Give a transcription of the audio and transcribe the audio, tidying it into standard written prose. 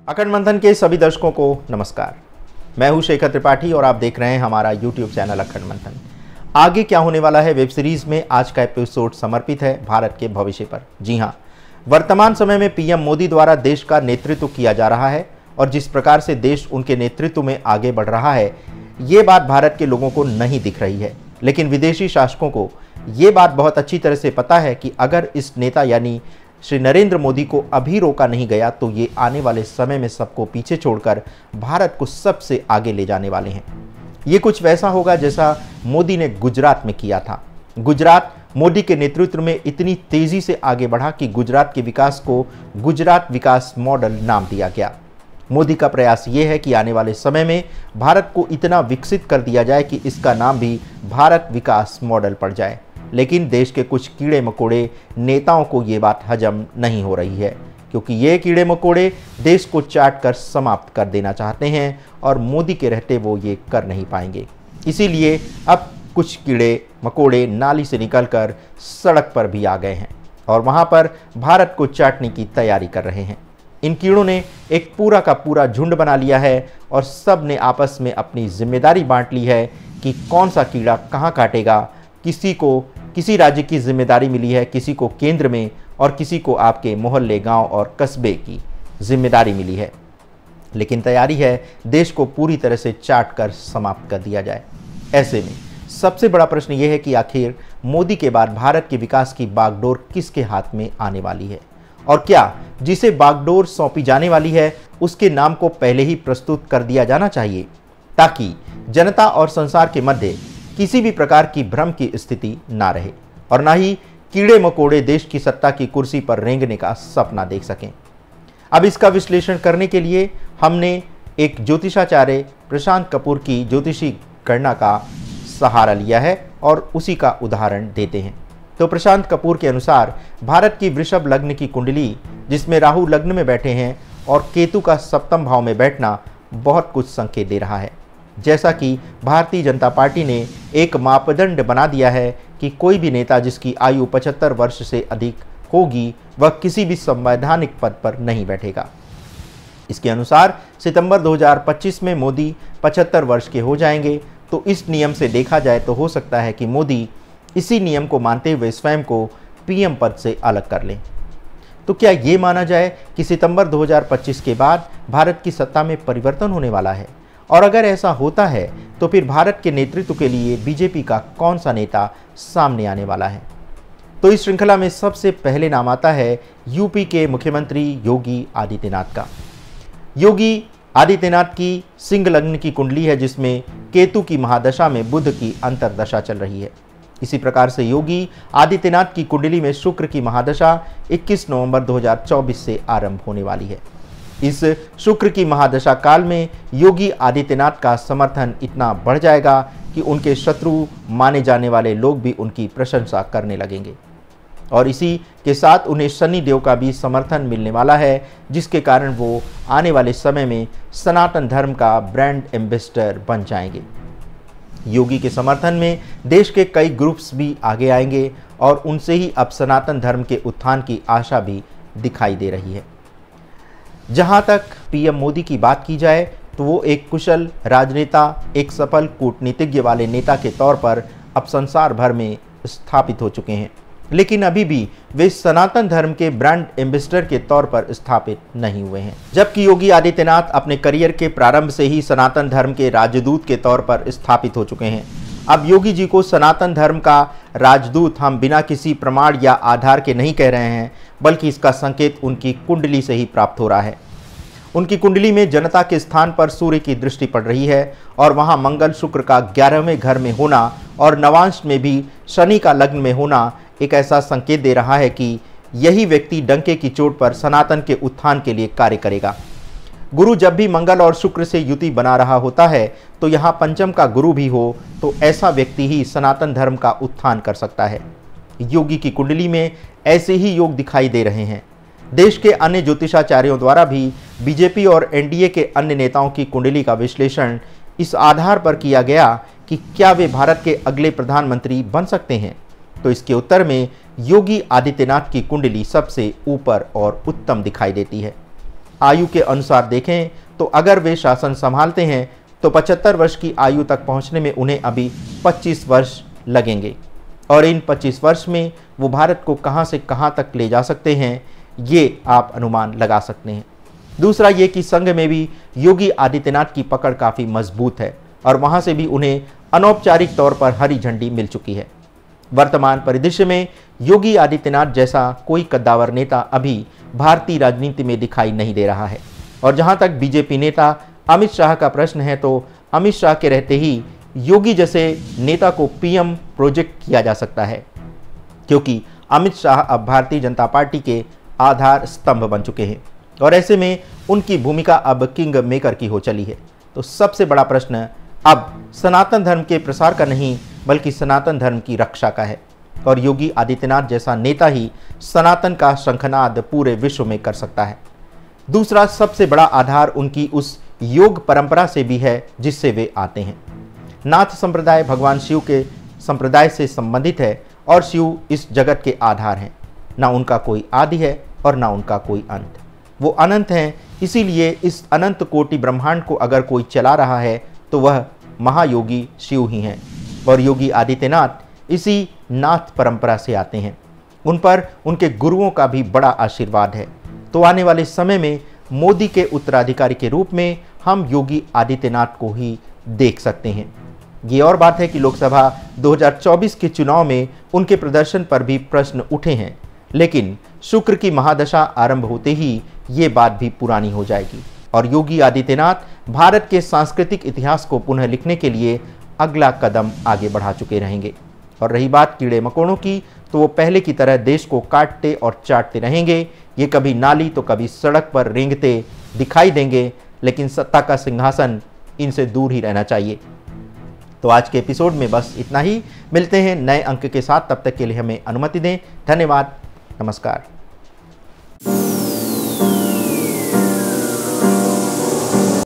अखंड मंथन के सभी दर्शकों को नमस्कार। मैं हूं शेखर त्रिपाठी और आप देख रहे हैं हमारा YouTube चैनल अखंड मंथन। आगे क्या होने वाला है वेब सीरीज में आज का एपिसोड समर्पित है भारत के भविष्य पर। जी हां, वर्तमान समय में पीएम मोदी द्वारा देश का नेतृत्व किया जा रहा है और जिस प्रकार से देश उनके नेतृत्व में आगे बढ़ रहा है, ये बात भारत के लोगों को नहीं दिख रही है। लेकिन विदेशी शासकों को ये बात बहुत अच्छी तरह से पता है कि अगर इस नेता यानी श्री नरेंद्र मोदी को अभी रोका नहीं गया तो ये आने वाले समय में सबको पीछे छोड़कर भारत को सबसे आगे ले जाने वाले हैं। ये कुछ वैसा होगा जैसा मोदी ने गुजरात में किया था। गुजरात मोदी के नेतृत्व में इतनी तेजी से आगे बढ़ा कि गुजरात के विकास को गुजरात विकास मॉडल नाम दिया गया। मोदी का प्रयास ये है कि आने वाले समय में भारत को इतना विकसित कर दिया जाए कि इसका नाम भी भारत विकास मॉडल पड़ जाए। लेकिन देश के कुछ कीड़े मकोड़े नेताओं को ये बात हजम नहीं हो रही है, क्योंकि ये कीड़े मकोड़े देश को चाट कर समाप्त कर देना चाहते हैं और मोदी के रहते वो ये कर नहीं पाएंगे। इसीलिए अब कुछ कीड़े मकोड़े नाली से निकलकर सड़क पर भी आ गए हैं और वहाँ पर भारत को चाटने की तैयारी कर रहे हैं। इन कीड़ों ने एक पूरा का पूरा झुंड बना लिया है और सब ने आपस में अपनी जिम्मेदारी बांट ली है कि कौन सा कीड़ा कहाँ काटेगा। किसी को किसी राज्य की जिम्मेदारी मिली है, किसी को केंद्र में और किसी को आपके मोहल्ले, गांव और कस्बे की जिम्मेदारी मिली है। लेकिन तैयारी है देश को पूरी तरह से चाट कर समाप्त कर दिया जाए। ऐसे में सबसे बड़ा प्रश्न यह है कि आखिर मोदी के बाद भारत के विकास की बागडोर किसके हाथ में आने वाली है और क्या जिसे बागडोर सौंपी जाने वाली है उसके नाम को पहले ही प्रस्तुत कर दिया जाना चाहिए, ताकि जनता और संसार के मध्य किसी भी प्रकार की भ्रम की स्थिति ना रहे और ना ही कीड़े मकोड़े देश की सत्ता की कुर्सी पर रेंगने का सपना देख सकें। अब इसका विश्लेषण करने के लिए हमने एक ज्योतिषाचार्य प्रशांत कपूर की ज्योतिषी गणना का सहारा लिया है और उसी का उदाहरण देते हैं। तो प्रशांत कपूर के अनुसार भारत की वृषभ लग्न की कुंडली, जिसमें राहु लग्न में बैठे हैं और केतु का सप्तम भाव में बैठना बहुत कुछ संकेत दे रहा है। जैसा कि भारतीय जनता पार्टी ने एक मापदंड बना दिया है कि कोई भी नेता जिसकी आयु 75 वर्ष से अधिक होगी वह किसी भी संवैधानिक पद पर नहीं बैठेगा। इसके अनुसार सितंबर 2025 में मोदी 75 वर्ष के हो जाएंगे। तो इस नियम से देखा जाए तो हो सकता है कि मोदी इसी नियम को मानते हुए स्वयं को पीएम पद से अलग कर लें। तो क्या ये माना जाए कि सितंबर 2025 के बाद भारत की सत्ता में परिवर्तन होने वाला है? और अगर ऐसा होता है तो फिर भारत के नेतृत्व के लिए बीजेपी का कौन सा नेता सामने आने वाला है? तो इस श्रृंखला में सबसे पहले नाम आता है यूपी के मुख्यमंत्री योगी आदित्यनाथ का। योगी आदित्यनाथ की सिंह लग्न की कुंडली है, जिसमें केतु की महादशा में बुध की अंतर्दशा चल रही है। इसी प्रकार से योगी आदित्यनाथ की कुंडली में शुक्र की महादशा 21 नवंबर 2024 से आरंभ होने वाली है। इस शुक्र की महादशा काल में योगी आदित्यनाथ का समर्थन इतना बढ़ जाएगा कि उनके शत्रु माने जाने वाले लोग भी उनकी प्रशंसा करने लगेंगे और इसी के साथ उन्हें शनि देव का भी समर्थन मिलने वाला है, जिसके कारण वो आने वाले समय में सनातन धर्म का ब्रांड एम्बेसडर बन जाएंगे। योगी के समर्थन में देश के कई ग्रुप्स भी आगे आएंगे और उनसे ही अब सनातन धर्म के उत्थान की आशा भी दिखाई दे रही है। जहां तक पीएम मोदी की बात की जाए तो वो एक कुशल राजनेता, एक सफल कूटनीतिज्ञ वाले नेता के तौर पर अब संसार भर में स्थापित हो चुके हैं। लेकिन अभी भी वे सनातन धर्म के ब्रांड एम्बेसडर के तौर पर स्थापित नहीं हुए हैं, जबकि योगी आदित्यनाथ अपने करियर के प्रारंभ से ही सनातन धर्म के राजदूत के तौर पर स्थापित हो चुके हैं। अब योगी जी को सनातन धर्म का राजदूत हम बिना किसी प्रमाण या आधार के नहीं कह रहे हैं, बल्कि इसका संकेत उनकी कुंडली से ही प्राप्त हो रहा है। उनकी कुंडली में जनता के स्थान पर सूर्य की दृष्टि पड़ रही है और वहां मंगल शुक्र का 11वें घर में होना और नवांश में भी शनि का लग्न में होना एक ऐसा संकेत दे रहा है कि यही व्यक्ति डंके की चोट पर सनातन के उत्थान के लिए कार्य करेगा। गुरु जब भी मंगल और शुक्र से युति बना रहा होता है तो यहाँ पंचम का गुरु भी हो तो ऐसा व्यक्ति ही सनातन धर्म का उत्थान कर सकता है। योगी की कुंडली में ऐसे ही योग दिखाई दे रहे हैं। देश के अन्य ज्योतिषाचार्यों द्वारा भी बीजेपी और एनडीए के अन्य नेताओं की कुंडली का विश्लेषण इस आधार पर किया गया कि क्या वे भारत के अगले प्रधानमंत्री बन सकते हैं। तो इसके उत्तर में योगी आदित्यनाथ की कुंडली सबसे ऊपर और उत्तम दिखाई देती है। आयु के अनुसार देखें तो अगर वे शासन संभालते हैं तो 75 वर्ष की आयु तक पहुंचने में उन्हें अभी 25 वर्ष लगेंगे और इन 25 वर्ष में वो भारत को कहां से कहां तक ले जा सकते हैं, ये आप अनुमान लगा सकते हैं। दूसरा ये कि संघ में भी योगी आदित्यनाथ की पकड़ काफ़ी मजबूत है और वहां से भी उन्हें अनौपचारिक तौर पर हरी झंडी मिल चुकी है। वर्तमान परिदृश्य में योगी आदित्यनाथ जैसा कोई कद्दावर नेता अभी भारतीय राजनीति में दिखाई नहीं दे रहा है। और जहां तक बीजेपी नेता अमित शाह का प्रश्न है तो अमित शाह के रहते ही योगी जैसे नेता को पीएम प्रोजेक्ट किया जा सकता है, क्योंकि अमित शाह अब भारतीय जनता पार्टी के आधार स्तंभ बन चुके हैं और ऐसे में उनकी भूमिका अब किंग मेकर की हो चली है। तो सबसे बड़ा प्रश्न अब सनातन धर्म के प्रसार का नहीं बल्कि सनातन धर्म की रक्षा का है और योगी आदित्यनाथ जैसा नेता ही सनातन का शंखनाद पूरे विश्व में कर सकता है। दूसरा सबसे बड़ा आधार उनकी उस योग परंपरा से भी है जिससे वे आते हैं। नाथ संप्रदाय भगवान शिव के संप्रदाय से संबंधित है और शिव इस जगत के आधार हैं। ना उनका कोई आदि है और ना उनका कोई अंत, वो अनंत हैं। इसीलिए इस अनंत कोटि ब्रह्मांड को अगर कोई चला रहा है तो वह महायोगी शिव ही हैं और योगी आदित्यनाथ इसी नाथ परंपरा से आते हैं। उन पर उनके गुरुओं का भी बड़ा आशीर्वाद है। तो आने वाले समय में मोदी के उत्तराधिकारी के रूप में हम योगी आदित्यनाथ को ही देख सकते हैं। ये और बात है कि लोकसभा 2024 के चुनाव में उनके प्रदर्शन पर भी प्रश्न उठे हैं, लेकिन शुक्र की महादशा आरंभ होते ही ये बात भी पुरानी हो जाएगी और योगी आदित्यनाथ भारत के सांस्कृतिक इतिहास को पुनः लिखने के लिए अगला कदम आगे बढ़ा चुके रहेंगे। और रही बात कीड़े मकोड़ों की, तो वो पहले की तरह देश को काटते और चाटते रहेंगे। ये कभी नाली तो कभी सड़क पर रेंगते दिखाई देंगे, लेकिन सत्ता का सिंहासन इनसे दूर ही रहना चाहिए। तो आज के एपिसोड में बस इतना ही। मिलते हैं नए अंक के साथ, तब तक के लिए हमें अनुमति दें। धन्यवाद, नमस्कार।